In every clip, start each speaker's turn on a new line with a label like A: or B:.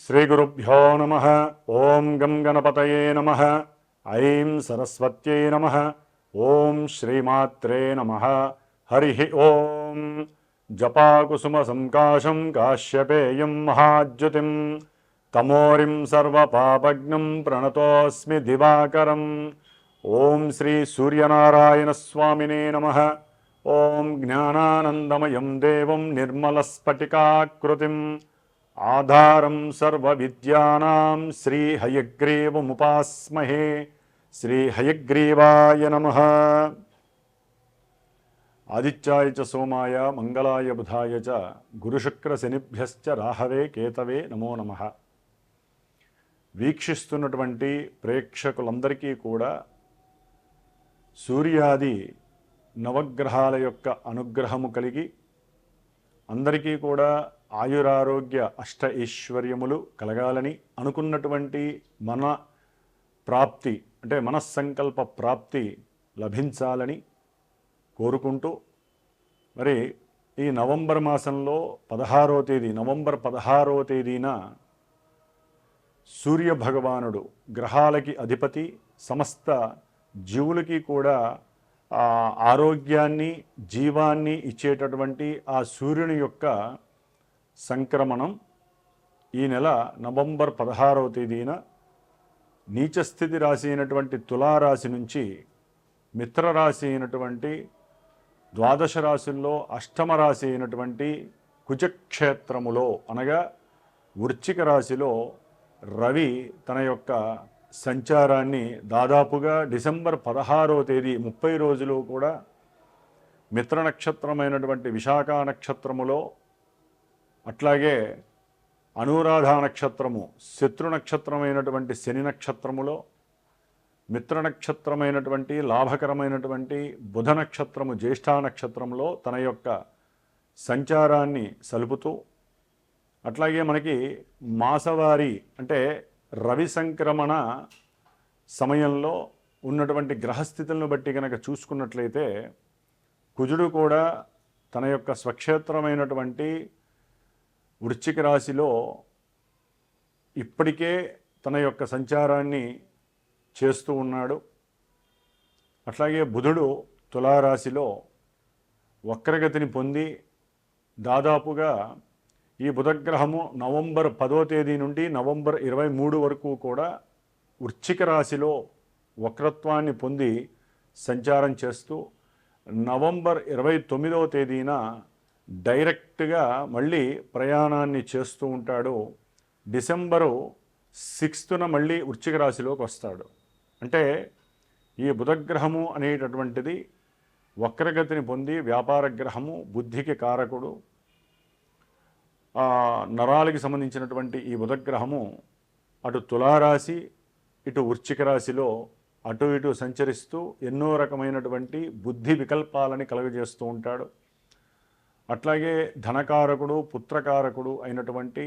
A: శ్రీగురుభ్యో నమః. ఓం గం గణపతయే నమః. ఐం సరస్వత్యై నమః. ఓం శ్రీమాత్రే నమః. హరి ఓం. జపాకుసుమ సంకాశం కాశ్యపేయం మహాద్యుతిం తమోరిం సర్వపాపజ్ఞం ప్రణతోస్మి దివాకరం. ఓం శ్రీ సూర్యనారాయణ స్వామినే నమః. ఓం జ్ఞానానందమయం దేవం నిర్మలస్ఫటికాకృతిం ఆధారం సర్వవిద్యానాం శ్రీ హయగ్రీవముపాస్మహే. శ్రీ హయగ్రీవాయ నమః. ఆదిత్యాయ చ సోమాయ మంగళాయ బుధాయ చ గురుశుక్రశనిభ్యశ్చ రాహవే కేతవే నమో నమః. వీక్షిస్తున్నటువంటి ప్రేక్షకులందరికీ కూడా సూర్యాది నవగ్రహాల యొక్క అనుగ్రహము కలిగి అందరికీ కూడా ఆయురారోగ్య అష్ట ఐశ్వర్యములు కలగాలని అనుకున్నటువంటి మన ప్రాప్తి అంటే మనస్సంకల్ప ప్రాప్తి లభించాలని కోరుకుంటూ మరి ఈ నవంబర్ మాసంలో నవంబర్ 16వ తేదీన సూర్య భగవానుడు గ్రహాలకి అధిపతి, సమస్త జీవులకి కూడా ఆరోగ్యాన్ని జీవాన్ని ఇచ్చేటటువంటి ఆ సూర్యుని యొక్క సంక్రమణం ఈ నెల నవంబర్ 16వ తేదీన నీచస్థితి రాశి అయినటువంటి తులారాశి నుంచి మిత్రరాశి అయినటువంటి ద్వాదశ రాశుల్లో అష్టమ రాశి అయినటువంటి కుజక్షేత్రములో అనగా వృశ్చిక రాశిలో రవి తన యొక్క సంచారాన్ని దాదాపుగా డిసెంబర్ 16వ తేదీ 30 రోజులు కూడా మిత్ర నక్షత్రమైనటువంటి విశాఖ నక్షత్రములో, అట్లాగే అనురాధ నక్షత్రము శత్రు నక్షత్రమైనటువంటి శని నక్షత్రములో, మిత్ర నక్షత్రమైనటువంటి లాభకరమైనటువంటి బుధ నక్షత్రము జ్యేష్ఠ నక్షత్రంలో తన యొక్క సంచారాన్ని సలుపుతూ, అట్లాగే మనకి మాసవారి అంటే రవి సంక్రమణ సమయంలో ఉన్నటువంటి గ్రహస్థితులను బట్టి కనుక చూసుకున్నట్లయితే కుజుడు కూడా తన యొక్క స్వక్షేత్రమైనటువంటి వృశ్చిక రాశిలో ఇప్పటికే తన యొక్క సంచారాన్ని చేస్తూ ఉన్నాడు. అట్లాగే బుధుడు తులారాశిలో వక్రగతిని పొంది దాదాపుగా ఈ బుధగ్రహము నవంబర్ 10వ తేదీ నుండి నవంబర్ 23 వరకు కూడా వృశ్చిక రాశిలో వక్రత్వాన్ని పొంది సంచారం చేస్తూ నవంబర్ 29వ తేదీన డైరెక్ట్గా మళ్ళీ ప్రయాణాన్ని చేస్తూ ఉంటాడు. డిసెంబరు 6న మళ్ళీ వృశ్చిక రాశిలోకి వస్తాడు. అంటే ఈ బుధగ్రహము అనేటటువంటిది వక్రగతిని పొంది వ్యాపార గ్రహము, బుద్ధికి కారకుడు, నరాలకి సంబంధించినటువంటి ఈ బుధగ్రహము అటు తులారాశి ఇటు వృశ్చిక రాశిలో అటు ఇటు సంచరిస్తూ ఎన్నో రకమైనటువంటి బుద్ధి వికల్పాలని కలుగజేస్తూ ఉంటాడు. అట్లాగే ధనకారకుడు, పుత్రకారకుడు అయినటువంటి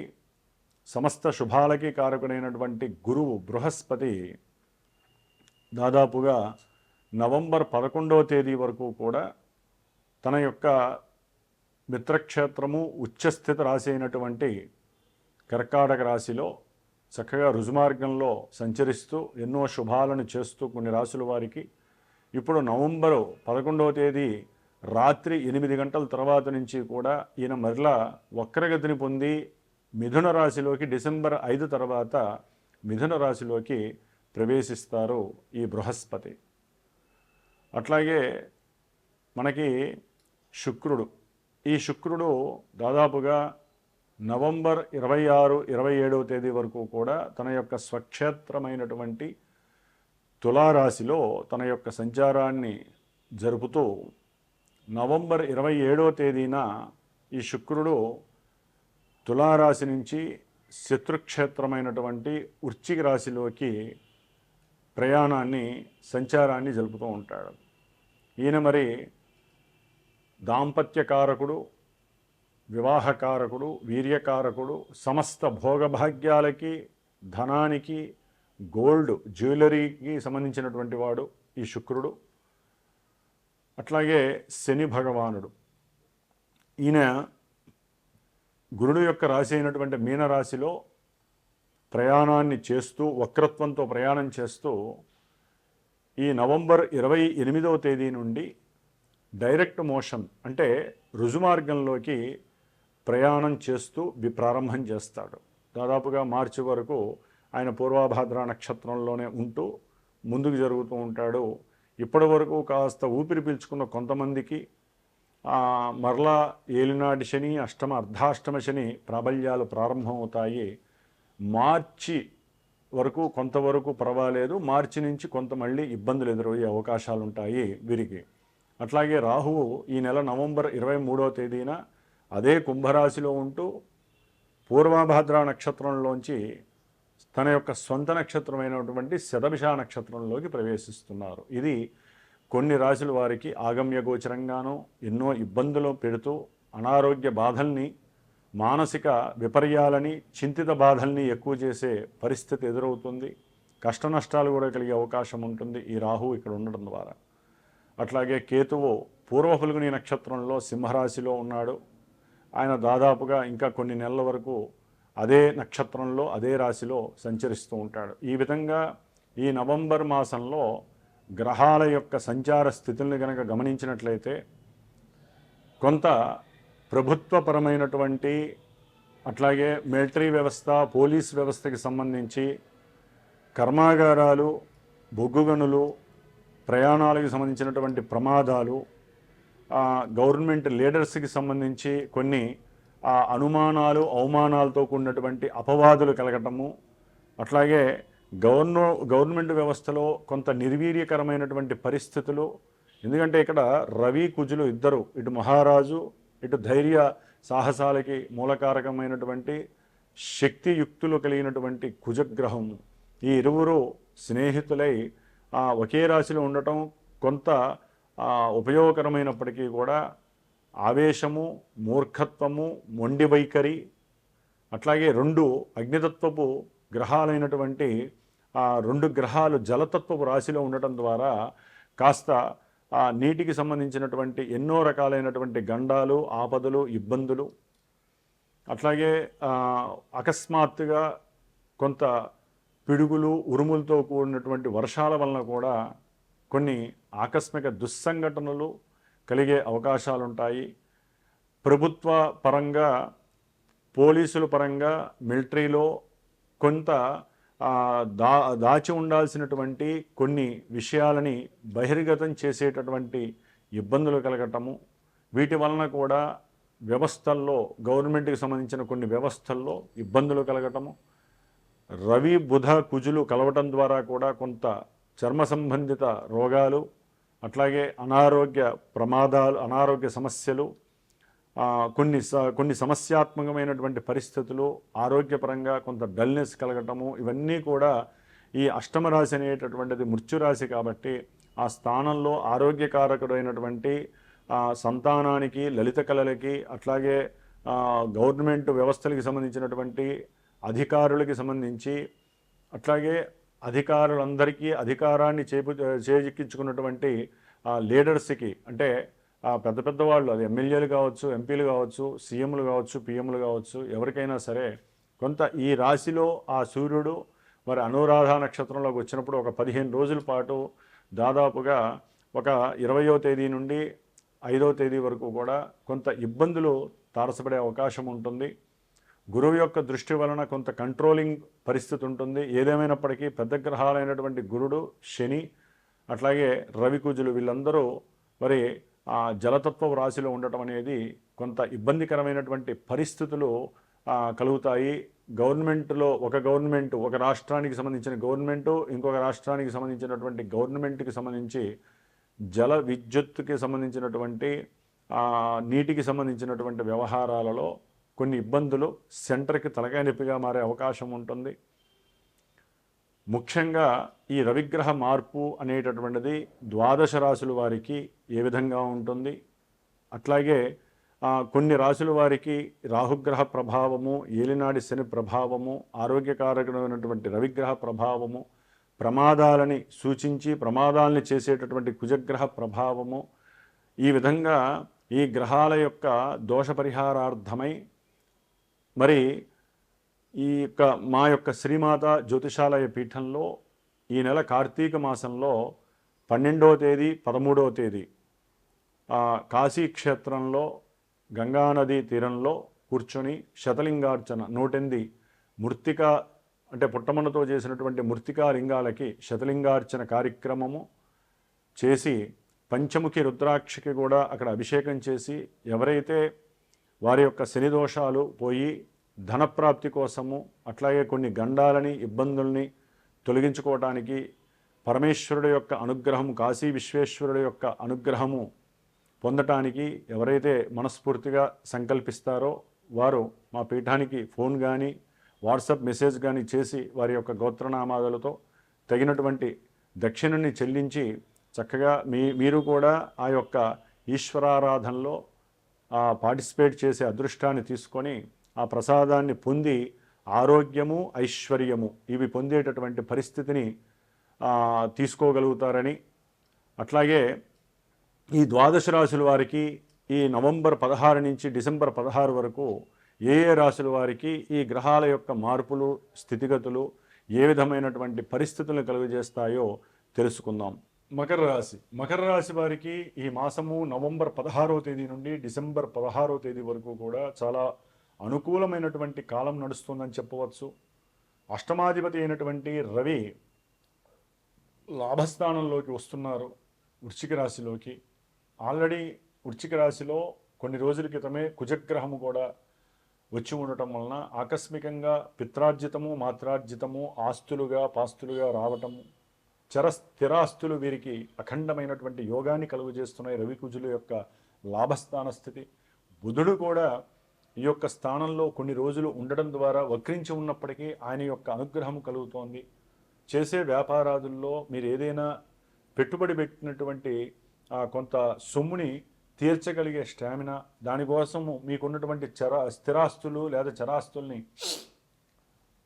A: సమస్త శుభాలకి కారకుడైనటువంటి గురువు బృహస్పతి దాదాపుగా నవంబర్ 11వ తేదీ వరకు కూడా తన యొక్క మిత్రక్షేత్రము ఉచ్చస్థిత రాశి అయినటువంటి కర్కాటక రాశిలో చక్కగా రుజుమార్గంలో సంచరిస్తూ ఎన్నో శుభాలను చేస్తూ కొన్ని రాశుల వారికి ఇప్పుడు నవంబరు 11వ తేదీ రాత్రి 8 గంటల తర్వాత నుంచి కూడా ఈయన మరలా వక్రగతిని పొంది మిథున రాశిలోకి డిసెంబర్ 5 తర్వాత మిథున రాశిలోకి ప్రవేశిస్తారు ఈ బృహస్పతి. అట్లాగే మనకి శుక్రుడు, ఈ శుక్రుడు దాదాపుగా నవంబర్ 26, 27వ తేదీ వరకు కూడా తన యొక్క స్వక్షేత్రమైనటువంటి తులారాశిలో తన యొక్క సంచారాన్ని జరుపుతూ నవంబర్ 27వ తేదీన ఈ శుక్రుడు తులారాశి నుంచి శత్రుక్షేత్రమైనటువంటి వృశ్చిక రాశిలోకి సంచారాన్ని జరుపుతూ ఉంటాడు. ఈయన మరి దాంపత్యకారకుడు, వివాహకారకుడు, వీర్యకారకుడు, సమస్త భోగభాగ్యాలకి, ధనానికి, గోల్డ్ జ్యువెలరీకి సంబంధించినటువంటి వాడు ఈ శుక్రుడు. అట్లాగే శని భగవానుడు, ఈయన గురుడు యొక్క రాశి అయినటువంటి మీనరాశిలో ప్రయాణాన్ని చేస్తూ వక్రత్వంతో ప్రయాణం చేస్తూ ఈ నవంబర్ 28వ తేదీ నుండి డైరెక్ట్ మోషన్ అంటే రుజుమార్గంలోకి ప్రయాణం చేస్తూ ప్రారంభం చేస్తాడు. దాదాపుగా మార్చి వరకు ఆయన పూర్వభాద్ర నక్షత్రంలోనే ఉంటూ ముందుకు జరుగుతూ ఉంటాడు. ఇప్పటి వరకు కాస్త ఊపిరి పీల్చుకున్న కొంతమందికి మరలా ఏలినాటి శని, అర్ధాష్టమ శని ప్రాబల్యాలు ప్రారంభమవుతాయి. మార్చి వరకు కొంతవరకు పర్వాలేదు, మార్చి నుంచి కొంత మళ్ళీ ఇబ్బందులు ఎదురయ్యే అవకాశాలు ఉంటాయి వీరికి. అట్లాగే రాహువు ఈ నెల నవంబర్ 23వ తేదీన అదే కుంభరాశిలో ఉంటూ పూర్వభాద్ర నక్షత్రంలోంచి తన యొక్క సొంత నక్షత్రమైనటువంటి శతభిష నక్షత్రంలోకి ప్రవేశిస్తున్నారు. ఇది కొన్ని రాశుల వారికి ఆగమ్య గోచరంగానూ ఎన్నో ఇబ్బందులు పెడుతూ అనారోగ్య బాధల్ని, మానసిక విపర్యాలని, చింతిత బాధల్ని ఎక్కువ చేసే పరిస్థితి ఎదురవుతుంది. కష్ట నష్టాలు కూడా కలిగే అవకాశం ఉంటుంది ఈ రాహువు ఇక్కడ ఉండడం ద్వారా. అట్లాగే కేతువు పూర్వ ఫల్గుని నక్షత్రంలో సింహరాశిలో ఉన్నాడు. ఆయన దాదాపుగా ఇంకా కొన్ని నెలల వరకు అదే నక్షత్రంలో అదే రాశిలో సంచరిస్తూ ఉంటాడు. ఈ విధంగా ఈ నవంబర్ మాసంలో గ్రహాల యొక్క సంచార స్థితుల్ని కనుక గమనించినట్లయితే కొంత ప్రభుత్వపరమైనటువంటి అట్లాగే మిలిటరీ వ్యవస్థ, పోలీస్ వ్యవస్థకి సంబంధించి కర్మాగారాలు, బొగ్గు గనులు, ప్రయాణాలకు సంబంధించినటువంటి ప్రమాదాలు, గవర్నమెంట్ లీడర్స్కి సంబంధించి కొన్ని అనుమానాలు, అవమానాలతో కూడినటువంటి అపవాదులు కలగటము, అట్లాగే గవర్నమెంట్ వ్యవస్థలో కొంత నిర్వీర్యకరమైనటువంటి పరిస్థితులు. ఎందుకంటే ఇక్కడ రవి కుజులు ఇద్దరు, ఇటు మహారాజు ఇటు ధైర్య సాహసాలకి మూలకారకమైనటువంటి శక్తియుక్తులు కలిగినటువంటి కుజగ్రహం, ఈ ఇరువురు స్నేహితులై ఒకే రాశిలో ఉండటం కొంత ఉపయోగకరమైనప్పటికీ కూడా ఆవేశము, మూర్ఖత్వము, మొండి వైఖరి, అట్లాగే రెండు అగ్నితత్వపు గ్రహాలైనటువంటి రెండు గ్రహాలు జలతత్వపు రాశిలో ఉండటం ద్వారా కాస్త నీటికి సంబంధించినటువంటి ఎన్నో రకాలైనటువంటి గండాలు, ఆపదలు, ఇబ్బందులు, అట్లాగే అకస్మాత్తుగా కొంత పిడుగులు, ఉరుములతో కూడినటువంటి వర్షాల వలన కూడా కొన్ని ఆకస్మిక దుస్సంఘటనలు కలిగే అవకాశాలు ఉంటాయి. ప్రభుత్వ పరంగా, పోలీసుల పరంగా, మిలిటరీలో కొంత దాచి ఉండాల్సినటువంటి కొన్ని విషయాలని బహిర్గతం చేసేటటువంటి ఇబ్బందులు కలగటము, వీటి వలన కూడా వ్యవస్థల్లో, గవర్నమెంట్కి సంబంధించిన కొన్ని వ్యవస్థల్లో ఇబ్బందులు కలగటము, రవి బుధ కుజులు కలవటం ద్వారా కూడా కొంత చర్మ సంబంధిత రోగాలు, అట్లాగే అనారోగ్య ప్రమాదాలు, అనారోగ్య సమస్యలు, కొన్ని సమస్యాత్మకమైనటువంటి పరిస్థితులు, ఆరోగ్యపరంగా కొంత డల్నెస్ కలగటము, ఇవన్నీ కూడా ఈ అష్టమ రాశి అనేటటువంటిది మృత్యురాశి కాబట్టి ఆ స్థానంలో ఆరోగ్యకారకుడైనటువంటి సంతానానికి, లలిత కళలకి, అట్లాగే గవర్నమెంట్ వ్యవస్థలకి సంబంధించినటువంటి అధికారులకి సంబంధించి, అట్లాగే అధికారులందరికీ అధికారాన్ని చేజిక్కించుకున్నటువంటి లీడర్స్కి, అంటే పెద్ద పెద్ద వాళ్ళు, అది ఎమ్మెల్యేలు కావచ్చు, ఎంపీలు కావచ్చు, సీఎంలు కావచ్చు, పిఎంలు కావచ్చు, ఎవరికైనా సరే కొంత ఈ రాశిలో ఆ సూర్యుడు మరి అనురాధ నక్షత్రంలోకి వచ్చినప్పుడు ఒక 15 రోజుల పాటు దాదాపుగా ఒక 20వ తేదీ నుండి 5వ తేదీ వరకు కూడా కొంత ఇబ్బందులు తారసపడే అవకాశం ఉంటుంది. గురువు యొక్క దృష్టి వలన కొంత కంట్రోలింగ్ పరిస్థితి ఉంటుంది. ఏదేమైనప్పటికీ పెద్ద గ్రహాలైనటువంటి గురుడు, శని, అట్లాగే రవి కుజులు వీళ్ళందరూ మరి జలతత్వ రాశిలో ఉండటం అనేది కొంత ఇబ్బందికరమైనటువంటి పరిస్థితులు కలుగుతాయి. గవర్నమెంట్లో ఒక రాష్ట్రానికి సంబంధించిన గవర్నమెంటు, ఇంకొక రాష్ట్రానికి సంబంధించినటువంటి గవర్నమెంట్కి సంబంధించి జల విద్యుత్తుకి సంబంధించినటువంటి నీటికి సంబంధించినటువంటి వ్యవహారాలలో కొన్ని ఇబ్బందులు సెంటర్కి తలకాయ నొప్పిగా మారే అవకాశం ఉంటుంది. ముఖ్యంగా ఈ రవిగ్రహ మార్పు అనేటటువంటిది ద్వాదశ రాశుల వారికి ఏ విధంగా ఉంటుంది, అట్లాగే కొన్ని రాశుల వారికి రాహుగ్రహ ప్రభావము, ఏలినాడి శని ప్రభావము, ఆరోగ్యకారకమైనటువంటి రవిగ్రహ ప్రభావము, ప్రమాదాలని సూచించి ప్రమాదాలని చేసేటటువంటి కుజగ్రహ ప్రభావము, ఈ విధంగా ఈ గ్రహాల యొక్క దోష పరిహారార్థమై మరి ఈ యొక్క మా యొక్క శ్రీమాత జ్యోతిషాలయ పీఠంలో ఈ నెల కార్తీక మాసంలో 12వ తేదీ 13వ తేదీ కాశీ క్షేత్రంలో గంగానదీ తీరంలో కూర్చొని శతలింగార్చన 108 మృత్తిక అంటే పుట్టమన్నతో చేసినటువంటి మృత్తికా లింగాలకి శతలింగార్చన కార్యక్రమము చేసి పంచముఖి రుద్రాక్షకి కూడా అక్కడ అభిషేకం చేసి ఎవరైతే వారి యొక్క శని దోషాలు పోయి ధనప్రాప్తి కోసము అట్లాగే కొన్ని గండాలని ఇబ్బందుల్ని తొలగించుకోవడానికి పరమేశ్వరుడు యొక్క అనుగ్రహం కాశీ విశ్వేశ్వరుడు యొక్క అనుగ్రహము పొందటానికి ఎవరైతే మనస్ఫూర్తిగా సంకల్పిస్తారో వారు మా పీఠానికి ఫోన్ కానీ వాట్సాప్ మెసేజ్ కానీ చేసి వారి యొక్క గోత్రనామాదులతో తగినటువంటి దక్షిణని చెల్లించి చక్కగా మీరు కూడా ఆ యొక్క ఈశ్వరారాధనలో పార్టిసిపేట్ చేసే అదృష్టాన్ని తీసుకొని ఆ ప్రసాదాన్ని పొంది ఆరోగ్యము ఐశ్వర్యము ఇవి పొందేటటువంటి పరిస్థితిని తీసుకోగలుగుతారని, అట్లాగే ఈ ద్వాదశ రాశుల వారికి ఈ నవంబర్ 16 నుంచి డిసెంబర్ 16 వరకు ఏ రాశుల వారికి ఈ గ్రహాల యొక్క మార్పులు స్థితిగతులు ఏ విధమైనటువంటి పరిస్థితులను కలుగజేస్తాయో తెలుసుకుందాం. మకర రాశి వారికి ఈ మాసము నవంబర్ 16వ తేదీ నుండి డిసెంబర్ 16వ తేదీ వరకు కూడా చాలా అనుకూలమైనటువంటి కాలం నడుస్తుందని చెప్పవచ్చు. అష్టమాధిపతి అయినటువంటి రవి లాభస్థానంలోకి వస్తున్నారు వృశ్చిక రాశిలోకి. ఆల్రెడీ వృశ్చిక రాశిలో కొన్ని రోజుల క్రితమే కుజగ్రహము కూడా వచ్చి ఉండటం వలన ఆకస్మికంగా పిత్రార్జితము మాత్రార్జితము ఆస్తులుగా పాస్తులుగా రావటము, స్థిరాస్తులు వీరికి అఖండమైనటువంటి యోగాన్ని కలుగజేస్తున్నాయి. రవి కుజుల యొక్క లాభస్థాన స్థితి. బుధుడు కూడా ఈ యొక్క స్థానంలో కొన్ని రోజులు ఉండడం ద్వారా వక్రించి ఉన్నప్పటికీ ఆయన యొక్క అనుగ్రహం కలుగుతోంది. చేసే వ్యాపారాదుల్లో మీరు ఏదైనా పెట్టుబడి పెట్టినటువంటి కొంత సొమ్ముని తీర్చగలిగే స్టామినా, దానికోసము మీకున్నటువంటి స్థిరాస్తులు లేదా చరాస్తుల్ని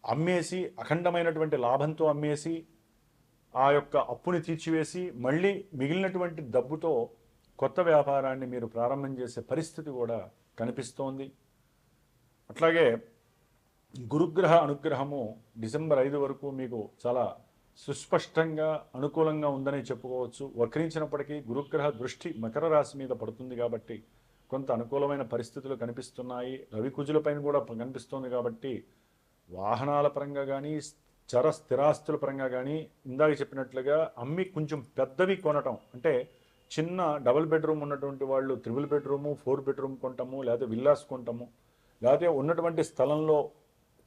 A: అమ్మేసి అఖండమైనటువంటి లాభంతో అమ్మేసి ఆ యొక్క అప్పుని తీర్చివేసి మళ్ళీ మిగిలినటువంటి డబ్బుతో కొత్త వ్యాపారాన్ని మీరు ప్రారంభం చేసే పరిస్థితి కూడా కనిపిస్తోంది. అట్లాగే గురుగ్రహ అనుగ్రహము డిసెంబర్ 5 వరకు మీకు చాలా సుస్పష్టంగా అనుకూలంగా ఉందని చెప్పుకోవచ్చు. వక్రించినప్పటికీ గురుగ్రహ దృష్టి మకర రాశి మీద పడుతుంది కాబట్టి కొంత అనుకూలమైన పరిస్థితులు కనిపిస్తున్నాయి. రవి కుజులపైన కూడా కనిపిస్తుంది కాబట్టి వాహనాల పరంగా కానీ స్థిరాస్తుల పరంగా కానీ ఇందాక చెప్పినట్లుగా అమ్మి కొంచెం పెద్దవి కొనటం, అంటే చిన్న డబుల్ బెడ్రూమ్ ఉన్నటువంటి వాళ్ళు 3 బెడ్రూము 4 బెడ్రూమ్ కొంటాము, లేదా విల్లాస్ కొంటాము, లేకపోతే ఉన్నటువంటి స్థలంలో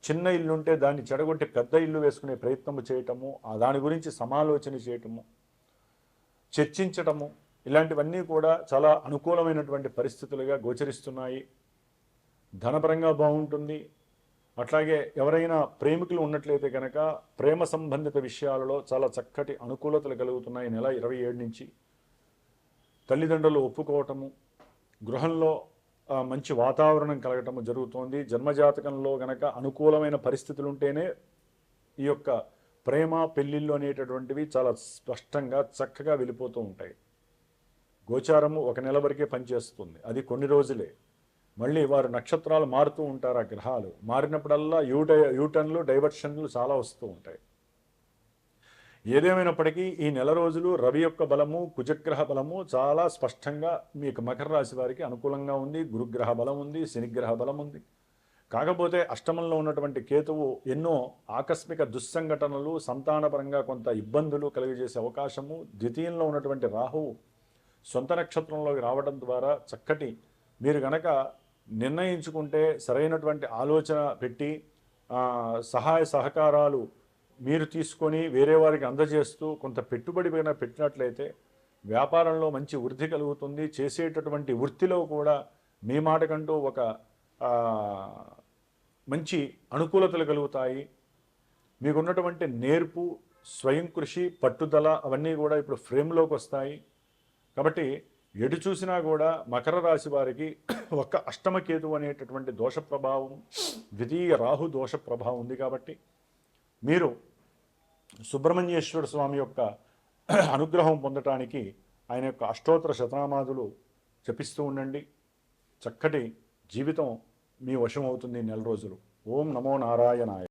A: చిన్న ఇల్లు ఉంటే దాన్ని చెడగొట్టి పెద్ద ఇల్లు వేసుకునే ప్రయత్నము చేయటము, దాని గురించి సమాలోచన చేయటము, చర్చించటము, ఇలాంటివన్నీ కూడా చాలా అనుకూలమైనటువంటి పరిస్థితులుగా గోచరిస్తున్నాయి. ధనపరంగా బాగుంటుంది. అట్లాగే ఎవరైనా ప్రేమికులు ఉన్నట్లయితే కనుక ప్రేమ సంబంధిత విషయాలలో చాలా చక్కటి అనుకూలతలు కలుగుతున్నాయి. నెల 27 నుంచి తల్లిదండ్రులు ఒప్పుకోవటము, గృహంలో మంచి వాతావరణం కలగటము జరుగుతోంది. జన్మజాతకంలో గనక అనుకూలమైన పరిస్థితులు ఉంటేనే ఈ యొక్క ప్రేమ పెళ్ళిళ్ళు అనేటటువంటివి చాలా స్పష్టంగా చక్కగా వెళ్ళిపోతూ ఉంటాయి. గోచారము 1 నెల వరకే పనిచేస్తుంది, అది కొన్ని రోజులే. మళ్ళీ వారు నక్షత్రాలు మారుతూ ఉంటారు. ఆ గ్రహాలు మారినప్పుడల్లా యూటర్న్లు డైవర్షన్లు చాలా వస్తూ ఉంటాయి. ఏదేమైనప్పటికీ ఈ నెల రోజులు రవి యొక్క బలము కుజగ్రహ బలము చాలా స్పష్టంగా మీకు మకర రాశి వారికి అనుకూలంగా ఉంది. గురుగ్రహ బలం ఉంది, శనిగ్రహ బలం ఉంది. కాకపోతే అష్టమంలో ఉన్నటువంటి కేతువు ఎన్నో ఆకస్మిక దుస్సంఘటనలు, సంతానపరంగా కొంత ఇబ్బందులు కలిగజేసే అవకాశము, ద్వితీయంలో ఉన్నటువంటి రాహువు సొంత నక్షత్రంలోకి రావడం ద్వారా చక్కటి మీరు గనక నిర్ణయించుకుంటే సరైనటువంటి ఆలోచన పెట్టి సహాయ సహకారాలు మీరు తీసుకొని వేరే వారికి అందజేస్తూ కొంత పెట్టుబడి పైన పెట్టినట్లయితే వ్యాపారంలో మంచి వృద్ధి కలుగుతుంది. చేసేటటువంటి వృత్తిలో కూడా మీ మాటకంటూ ఒక మంచి అనుకూలతలు కలుగుతాయి. మీకున్నటువంటి నేర్పు, స్వయం కృషి, పట్టుదల అవన్నీ కూడా ఇప్పుడు ఫ్రేమ్లోకి వస్తాయి. కాబట్టి ఎటు చూసినా కూడా మకర రాశి వారికి ఒక్క అష్టమకేతు అనేటటువంటి దోష ప్రభావం, ద్వితీయ రాహు దోష ప్రభావం ఉంది. కాబట్టి మీరు సుబ్రహ్మణ్యేశ్వర స్వామి యొక్క అనుగ్రహం పొందటానికి ఆయన యొక్క అష్టోత్తర శతనామాదులు జపిస్తూ ఉండండి. చక్కటి జీవితం మీ వశం అవుతుంది 4 రోజులు. ఓం నమో నారాయణాయ.